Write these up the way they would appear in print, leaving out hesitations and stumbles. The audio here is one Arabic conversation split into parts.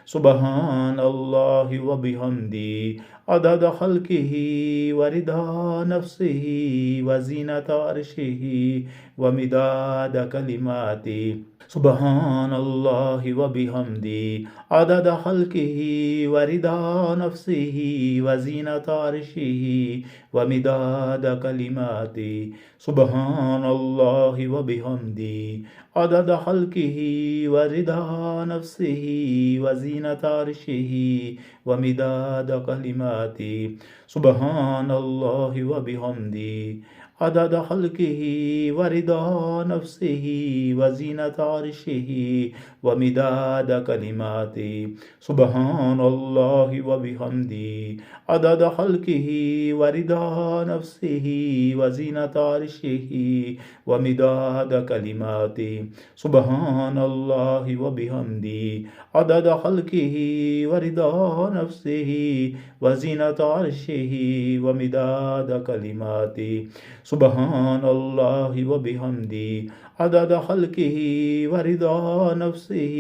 سبحان الله وبحمده عدد خلقه ورضا نفسه وزينة عرشه ومداد كلماته سبحان الله وبحمده عدد خلقه ورضا نفسه وزينة عرشه ومداد كلماته سبحان الله وبحمده عدد خلقه ورضا نفسه وزينة عرشه ومداد كلماته سبحان الله وبحمده عدد خلقه ورضا نفسه وزينة عرشه ومداد كلماته سبحان الله وبحمده عدد خلقه ورضا نفسه وزينة عرشه ومداد كلماته سبحان الله وبحمده عدد خلقه ورضا نفسه وزينة عرشه ومداد كلماته سبحان الله وبحمده عدد خلقه ورضا نفسه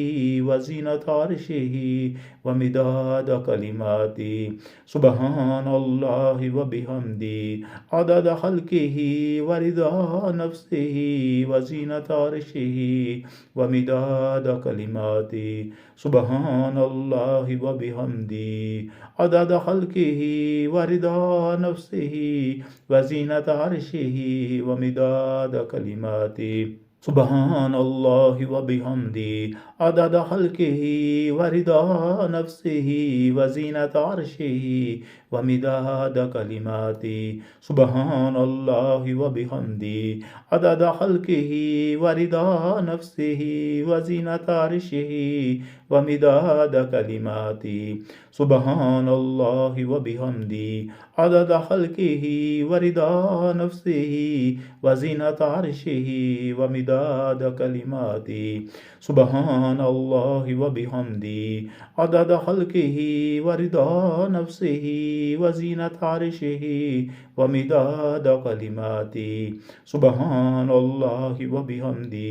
وزينة عرشه ومداد كلماته سبحان الله وبحمده عدد خلقه ورضا نفسه وزينة عرشه ومداد كلماته سبحان الله وبحمده عدد خلقه ورضا نفسه وزينة عرشه ومداد كلماته سبحان الله وبحمده عدد خلقه ورضا نفسه وزينة عرشه ومداد كلماته سبحان الله وبحمده عدد خلقه ورضا نفسه وزينة عرشه ومداد كلماته سبحان الله وبحمده عدد خلقه ورضا نفسه وزينة عرشه ومداد كلماته سبحان الله وبحمده عدد خلقه ورضا نفسه وزينة عرشه ومداد كلماته سبحان الله وبحمده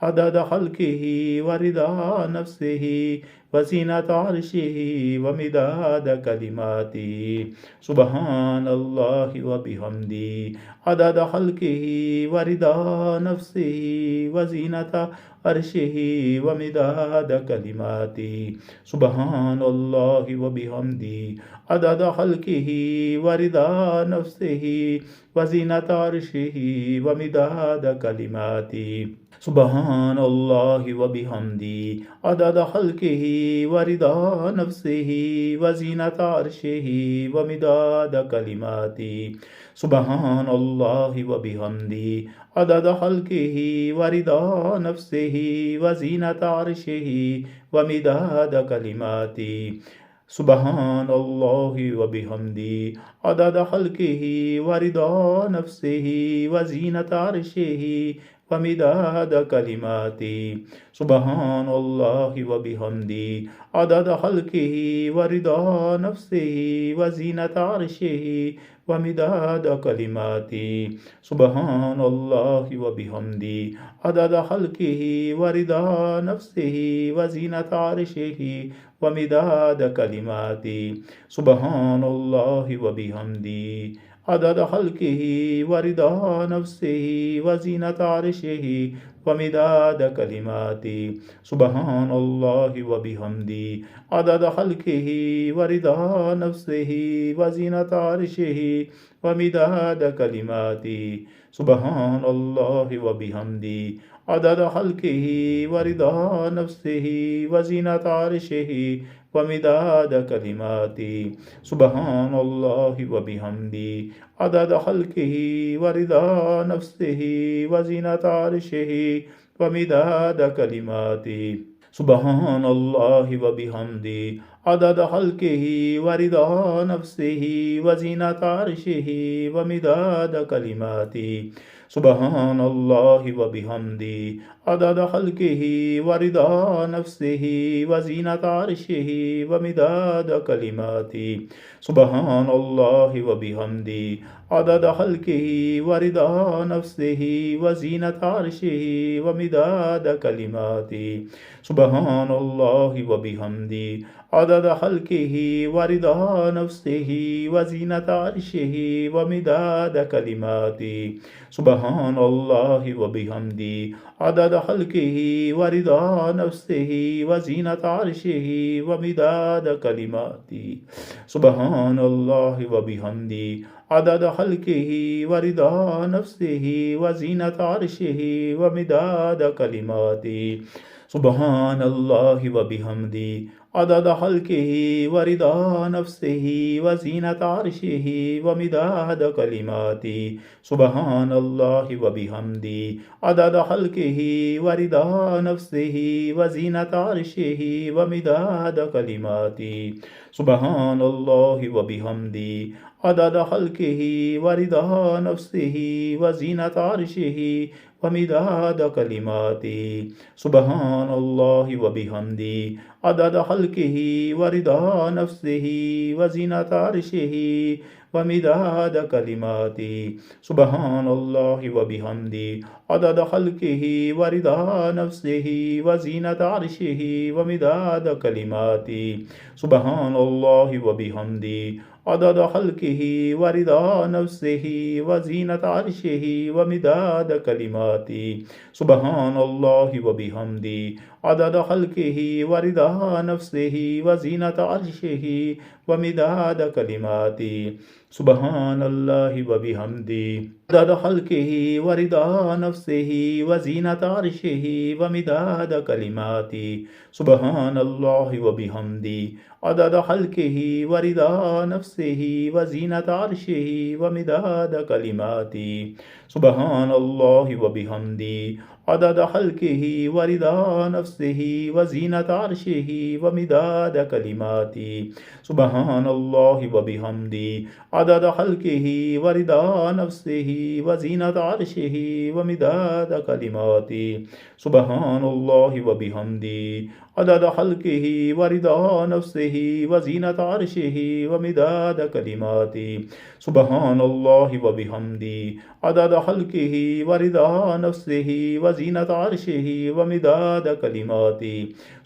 عدد خلقه ورضا نفسه وزينة عرشه ومداد كلماته سبحان الله وبحمده عدد خلقه ورضا نفسه وزينة عرشه ومداد كلماته سبحان الله وبحمده عدد خلقه ورضا نفسه وزينة عرشه ومداد كلماته سبحان الله وبحمده عدد خلقه ورضا نفسه وزينة عرشه ومداد كلماته سبحان الله وبحمده عدد خلقه ورضا نفسه وزينة عرشه ومداد كلماته سبحان الله وبحمده عدد خلقه ورضا نفسه وزينة عرشه ومداد كلماته سبحان الله وبحمده عدد خلقه ورضا نفسه وزينة عرشه ومداد كلماته سبحان الله وبحمده عدد خلقه ورضا نفسه وزينة عرشه ومداد كلماته سبحان الله وبحمده عدد خلقه ورضا نفسه وزينة عرشه ومداد كلماته سبحان الله وبحمده عدد خلقه ورضا نفسه وزينة عرشه ومداد كلماته سبحان الله وبحمده عدد خلقه ورضا نفسه وزينة عرشه ومداد كلماته سبحان الله وبحمده عدد خلقه ورضا نفسه وزينة عرشه ومداد كلماته سبحان الله وبحمده عدد خلقه ورضا نفسه وزينة عرشه ومداد كلماته سبحان الله وبحمده عدد خلقه ورضا نفسه وزينة عرشه ومداد كلماته سبحان الله وبحمده अदद खल्किही वरिदा नफ्सिही वज़ीनत अर्शिही वमिदाद कलिमाती सुबहानल्लाहि व बिहम्दी अदद खल्किही वरिदा नफ्सिही वज़ीनत अर्शिही वमिदाद कलिमाती सुबहानल्लाहि व बिहम्दी अदद खल्किही वरिदा नफ्सिही वज़ीनत अर्शिही वमिदाद कलिमाती सुबहानल्लाहि व बिहम्दी अदद खल्किही वरिदा नफ्सिही वज़ीनत अर्शिही वमिदाद कलिमाती सुबहानल्लाहि व बिहम्दी अदद खल्किही वरिदा नफ्सिही वज़ीनत अर्शिही वमिदाद कलिमाती सुबहानल्लाहि व बिहम्दी अदद खल्किही वरिदा नफ्सिही वज़ीनत अर्शिही वमिदाद कलिमाती सुबहानल्लाहि व बिहम्दी अदद खल्किही वरिदा नफ्सिही वज़ीनत अर्शिही वमिदाद कलिमाती सुबहानल्लाहि व बिहम्दी अदद खल्किही वरिदा नफ्सिही वज़ीनत अर्शिही वमिदाद कलिमाती सुबहानल्लाहि व बिहम्दी अदद खल्किही वरिदा नफ्सिही वज़ीनत अर्शिही वमिदाद कलिमाती सुबहानल्लाहि व बिहम्दी अदद खल्किही वरिदा नफ्सिही वज़ीनत अर्शिही वमिदाद कलिमाती सुबहानल्लाहि व बिहम्दी अदद खल्किही वरिदा नफ्सिही वज़ीनत अर्शिही वमिदाद कलिमाती सुबहानल्लाहि व बिहम्दी अदद खल्किही वरिदा नफ्सिही वज़ीनत अर्शिही वमिदाद कलिमाती सुबहानल्लाहि व बिहम्दी अदद खल्किही वरिदा नफ्सिही वज़ीनत अर्शिही वमिदाद कलिमाती सुबहानल्लाहि व बिहम्दी अदद खल्किही वरिदा नफ्सिही वज़ीनत अर्शिही वमिदाद कलिमाती सुबहानल्लाहि व बिहम्दी अदद खल्किही वरिदा नफ्सिही वज़ीनत अर्शिही वमिदाद कलिमाती सुबहानल्लाहि व बिहम्दी अदद खल्किही वरिदा नफ्सिही वज़ीनत अर्शिही वमिदाद कलिमाती सुबहानल्लाहि व बिहम्दी अदद खल्किही वरिदा नफ्सिही वज़ीनत अर्शिही वमिदाद कलिमाती सुबहानल्लाहि व बिहम्दी अदद खल्किही वरिदा नफ्सिही वज़ीनत अर्शिही वमिदाद कलिमाती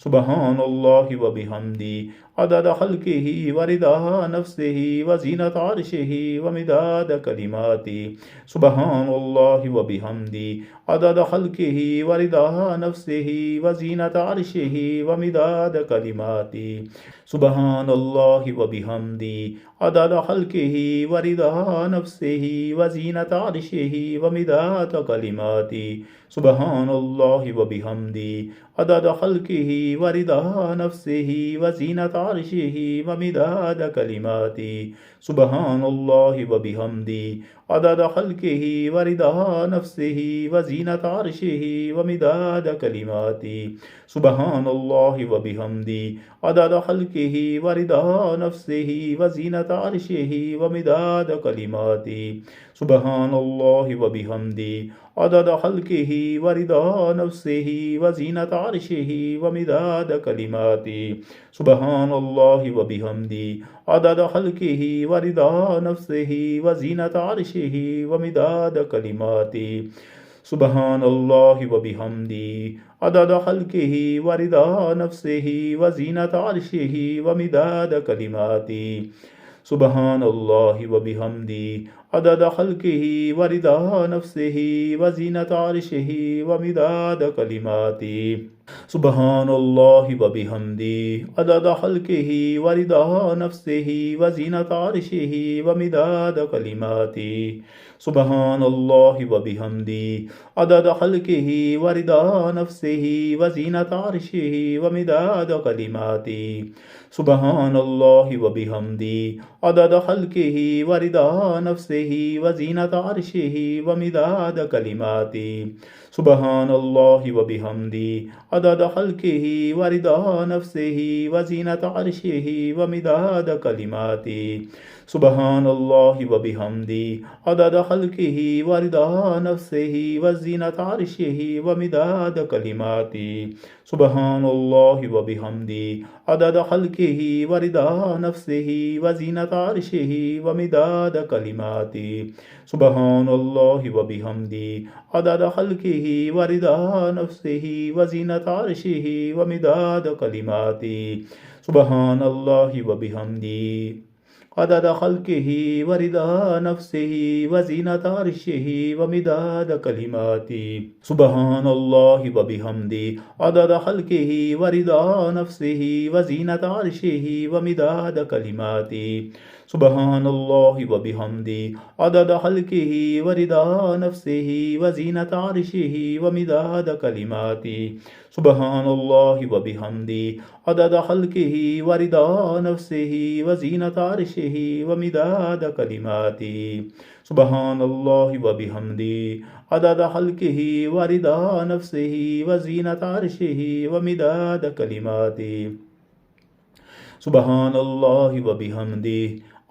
सुबहानल्लाहि व बिहम्दी अदद खल्किही वरिदा नफ्सिही वज़ीनत अर्शिही वमिदाद कलिमाती सुबहानल्लाहि व बिहम्दी अदद खल्किही वरिदा नफ्सिही वज़ीनत अर्शिही वमिदाद कलिमाती सुबहानल्लाहि व बिहम्दी अदद खल्किही वरिदा नफ्सिही वज़ीनत अर्शिही वमिदाद कलिमाती सुबहानल्लाहि व बिहम्दी अदद खल्किही वरिदा नफ्सिही वज़ीनत अर्शिही वमिदाद कलिमाती सुबहानल्लाहि व बिहम्दी अदद खल्किही वरिदा नफ्सिही वज़ीनत अर्शिही वमिदाद कलिमाती सुबहानल्लाहि व बिहम्दी अदद खल्किही वरिदा नफ्सिही वज़ीनत अर्शिही वमिदाद कलिमाती सुबहानल्लाहि व बिहम्दी अदद खल्किही वरिदा नफ्सिही वज़ीनत अर्शिही वमिदाद कलिमाती सुबहानल्लाहि व बिहम्दी अदद खल्किही वरिदा नफ्सिही वज़ीनत अर्शिही वमिदाद कलिमाती सुबहानल्लाहि व बिहम्दी अदद खल्किही वरिदा नफ्सिही वज़ीनत अर्शिही वमिदाद कलिमाती सुबहानल्लाहि व बिहम्दी अदद खल्किही वरिदा नफ्सिही वज़ीनत अर्शिही वमिदाद कलिमाती सुबहानल्लाहि व बिहम्दी अदद खल्किही वरिदा नफ्सिही वज़ीनत अर्शिही वमिदाद कलिमाती सुबहानल्लाहि व बिहम्दी अदद खल्किही वरिदा नफ्सिही वज़ीनत अर्शिही वमिदाद कलिमाती सुबहानल्लाहि व बिहम्दी عدد خلقه ورضا نفسه وزينة عرشه ومداد كلماته سبحان الله وبحمده عدد خلقه ورضا نفسه وزينة عرشه ومداد كلماته سبحان الله وبحمده عدد خلقه ورضا نفسه وزينة عرشه ومداد كلماته سبحان الله وبحمده عدد خلقه ورضا نفسه وزينة عرشه ومداد كلماته سبحان الله وبحمده عدد خلقه ورضا نفسه وزينة عرشه ومداد كلماته سبحان الله وبحمده عدد خلقه ورضا نفسه وزينة عرشه ومداد كلماته سبحان الله وبحمده عدد خلقه ورضا نفسه وزينة عرشه ومداد كلماته سبحان الله وبحمده عدد خلقه ورضا نفسه وزينة عرشه ومداد كلماته سبحان الله وبحمده عدد خلقه ورضا نفسه وزينة عرشه ومداد كلماته سبحان الله وبحمده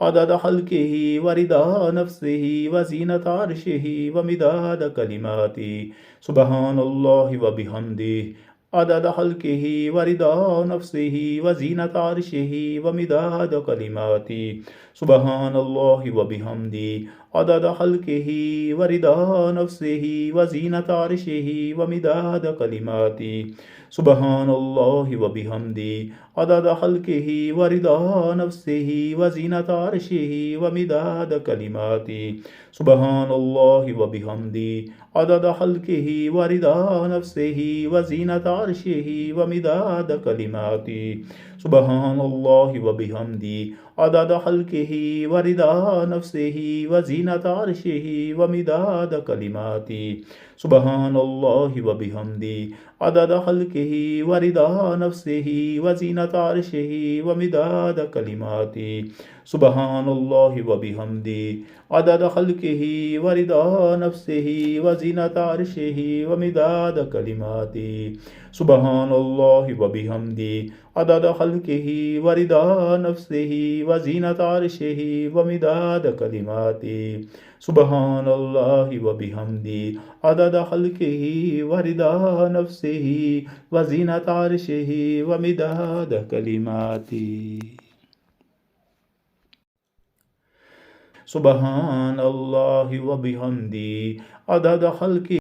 عدد خلقه ورضا نفسه وزينة عرشه ومداد كلماته سبحان الله وبحمده عدد خلقه ورضا نفسه وزينة عرشه ومداد كلماته سبحان الله وبحمده عدد خلقه ورضا نفسه وزينة عرشه ومداد كلماته سبحان الله وبحمده عدد خلقه ورضا نفسه وزينة عرشه ومداد كلماته سبحان الله وبحمده عدد خلقه ورضا نفسه وزينة عرشه ومداد كلماته سبحان الله وبحمده عدد خلقه ورضا نفسه وزينة عرشه ومداد كلماته سبحان الله وبحمده عدد خلقه ورضا نفسه وزينة عرشه ومداد كلماته سبحان الله وبحمده عدد خلقه ورضا نفسه وزينة عرشه ومداد كلماته سبحان الله وبحمده عدد خلقه ورضا نفسه وزينة عرشه ومداد كلماته سبحان الله وبحمده عدد خلقه ورضا نفسه وزينة عرشه ومداد كلماته سبحان الله وبحمده عدد خلقه